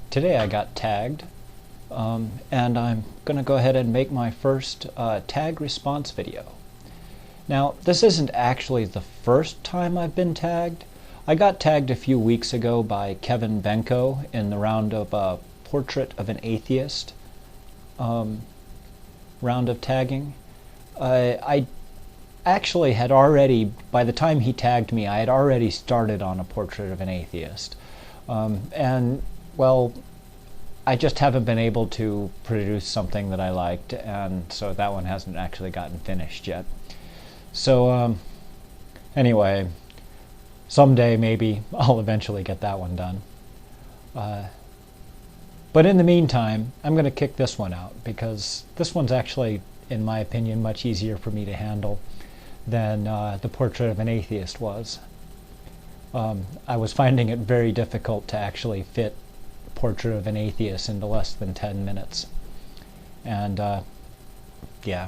Today I got tagged, and I'm going to go ahead and make my first tag response video. Now, this isn't actually the first time I've been tagged. I got tagged a few weeks ago by Kevin Benko in the round of Portrait of an Atheist round of tagging. I actually had already, by the time he tagged me, I had already started on a Portrait of an Atheist. And, well, I just haven't been able to produce something that I liked, and so that one hasn't actually gotten finished yet. So, anyway, someday maybe I'll eventually get that one done. But in the meantime, I'm going to kick this one out, because this one's actually, in my opinion, much easier for me to handle than the Portrait of an Atheist was. I was finding it very difficult to actually fit Portrait of an Atheist into less than 10 minutes. And yeah,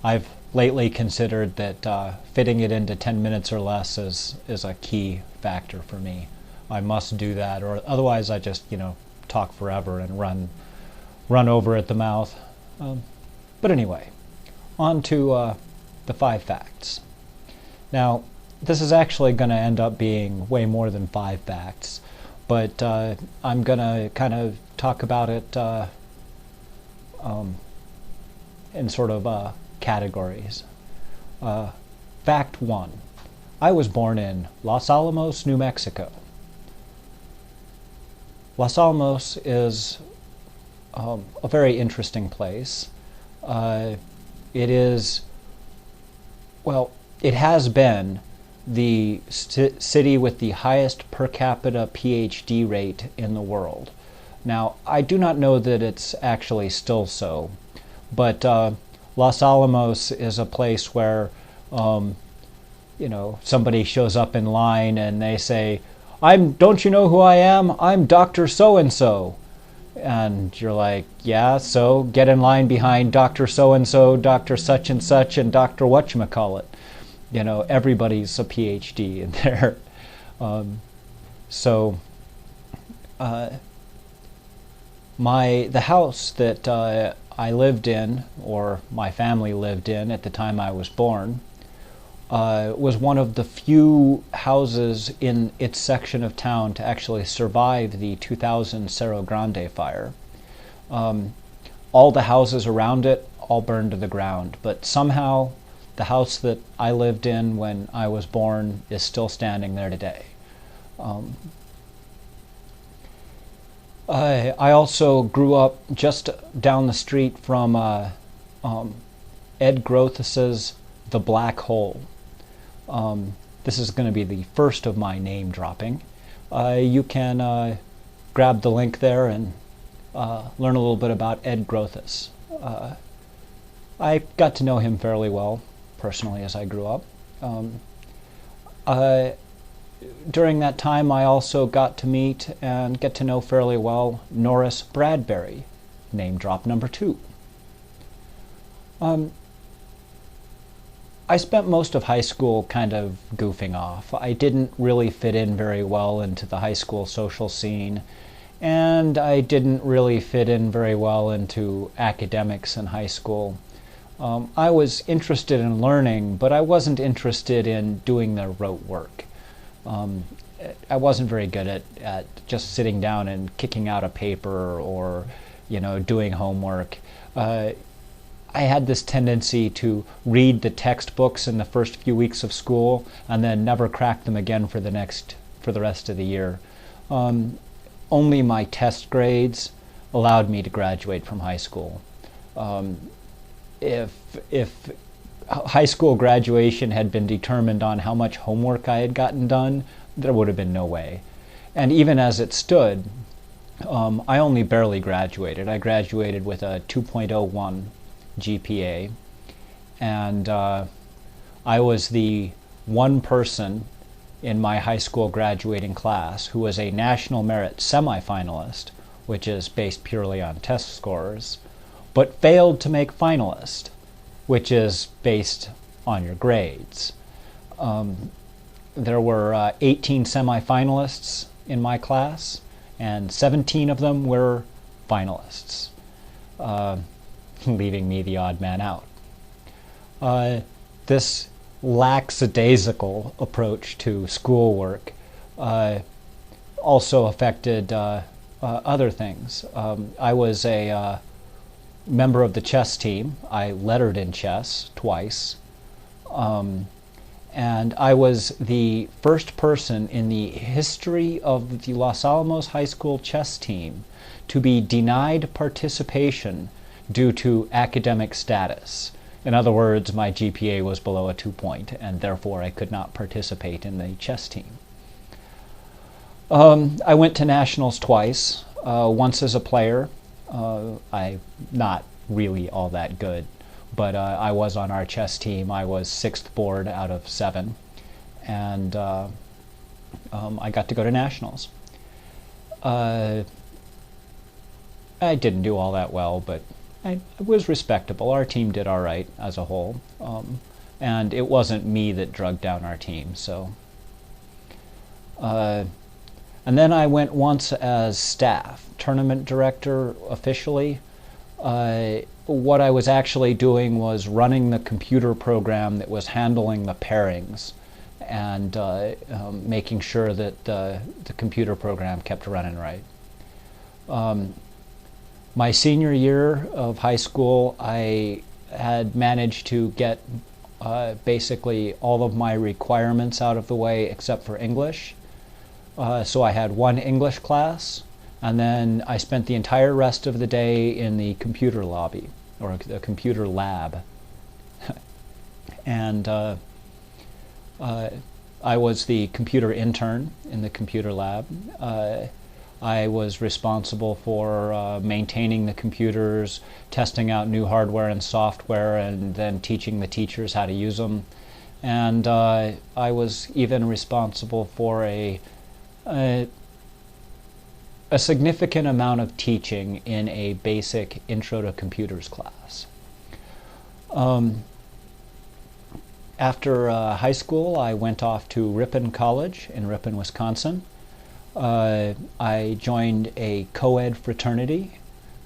I've lately considered that fitting it into 10 minutes or less is a key factor for me. I must do that, or otherwise I just, talk forever and run over at the mouth. But anyway, on to the 5 facts. Now, this is actually going to end up being way more than 5 facts, but I'm going to kind of talk about it in sort of categories. Fact 1. I was born in Los Alamos, New Mexico. Los Alamos is a very interesting place. It is, well, it has been the city with the highest per capita PhD rate in the world. Now, I do not know that it's actually still so, but Los Alamos is a place where, somebody shows up in line and they say, don't you know who I am? I'm Dr. So-and-so. And you're like, yeah, so get in line behind Dr. So-and-so, Dr. Such-and-such, and Dr. Whatchamacallit. Everybody's a PhD in there. The house that I lived in, or my family lived in at the time I was born, was one of the few houses in its section of town to actually survive the 2000 Cerro Grande fire. All the houses around it all burned to the ground, but somehow the house that I lived in when I was born is still standing there today. I also grew up just down the street from Ed Grothus's The Black Hole. This is going to be the first of my name dropping. You can grab the link there and learn a little bit about Ed Grothus. I got to know him fairly well personally as I grew up. During that time I also got to meet and get to know fairly well Norris Bradbury, name drop number 2. I spent most of high school kind of goofing off. I didn't really fit in very well into the high school social scene, and I didn't really fit in very well into academics in high school. I was interested in learning, but I wasn't interested in doing the rote work. I wasn't very good at just sitting down and kicking out a paper or, doing homework. I had this tendency to read the textbooks in the first few weeks of school and then never crack them again for the rest of the year. Only my test grades allowed me to graduate from high school. If high school graduation had been determined on how much homework I had gotten done, there would have been no way. And even as it stood, I only barely graduated. I graduated with a 2.01 GPA, and I was the one person in my high school graduating class who was a national merit semifinalist, which is based purely on test scores, but failed to make finalist, which is based on your grades. There were 18 semifinalists in my class, and 17 of them were finalists, leaving me the odd man out. This lackadaisical approach to schoolwork also affected other things. I was a member of the chess team. I lettered in chess twice. And I was the first person in the history of the Los Alamos High School chess team to be denied participation due to academic status. In other words, my GPA was below a 2-point, and therefore I could not participate in the chess team. I went to nationals twice, once as a player. I'm not really all that good, but I was on our chess team. I was 6th board out of 7, and I got to go to nationals. I didn't do all that well, but I was respectable. Our team did all right as a whole, and it wasn't me that drugged down our team. So, and then I went once as staff, tournament director officially. What I was actually doing was running the computer program that was handling the pairings and making sure that the computer program kept running right. My senior year of high school, I had managed to get basically all of my requirements out of the way except for English. So I had one English class, and then I spent the entire rest of the day in the computer lobby, or the computer lab. And I was the computer intern in the computer lab. I was responsible for maintaining the computers, testing out new hardware and software, and then teaching the teachers how to use them. And I was even responsible for a significant amount of teaching in a basic Intro to Computers class. After high school, I went off to Ripon College in Ripon, Wisconsin. I joined a co-ed fraternity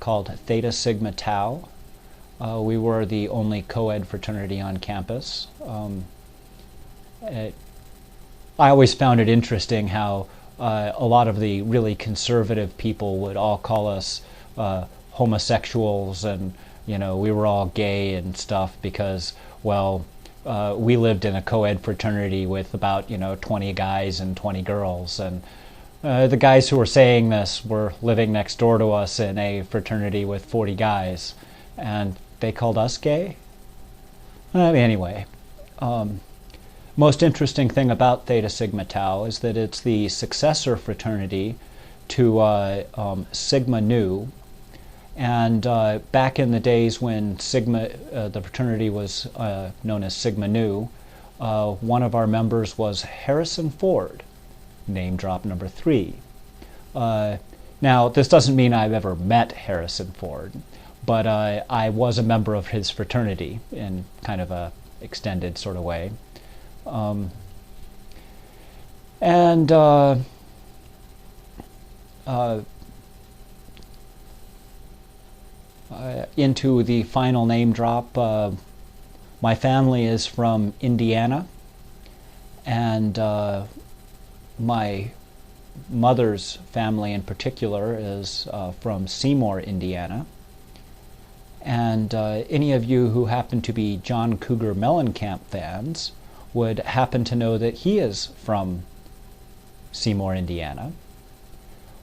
called Theta Sigma Tau. We were the only co-ed fraternity on campus. I always found it interesting how a lot of the really conservative people would all call us homosexuals, and we were all gay and stuff because, well, we lived in a co-ed fraternity with about 20 guys and 20 girls, and the guys who were saying this were living next door to us in a fraternity with 40 guys, and they called us gay? Anyway, most interesting thing about Theta Sigma Tau is that it's the successor fraternity to Sigma Nu. And back in the days when the fraternity was known as Sigma Nu, one of our members was Harrison Ford, name drop number 3. Now, this doesn't mean I've ever met Harrison Ford, but I was a member of his fraternity in kind of a extended sort of way. Into the final name drop, my family is from Indiana, and my mother's family in particular is from Seymour, Indiana. And any of you who happen to be John Cougar Mellencamp fans would happen to know that he is from Seymour, Indiana.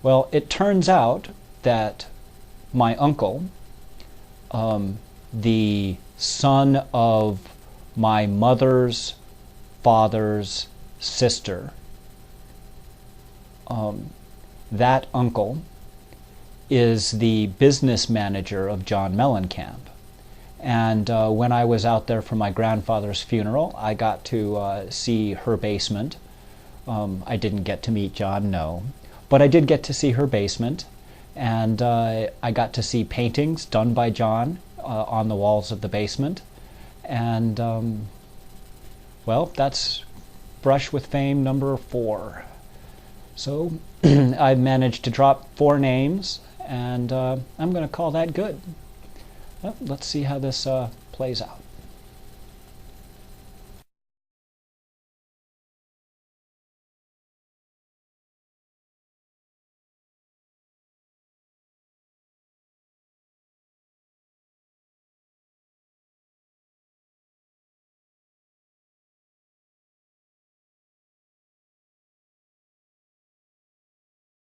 Well, it turns out that my uncle, the son of my mother's father's sister, that uncle is the business manager of John Mellencamp. And when I was out there for my grandfather's funeral, I got to see her basement. I didn't get to meet John, no, but I did get to see her basement, and I got to see paintings done by John on the walls of the basement. And well, that's Brush with Fame number 4. So I've managed to drop 4 names, and I'm going to call that good. Let's see how this plays out.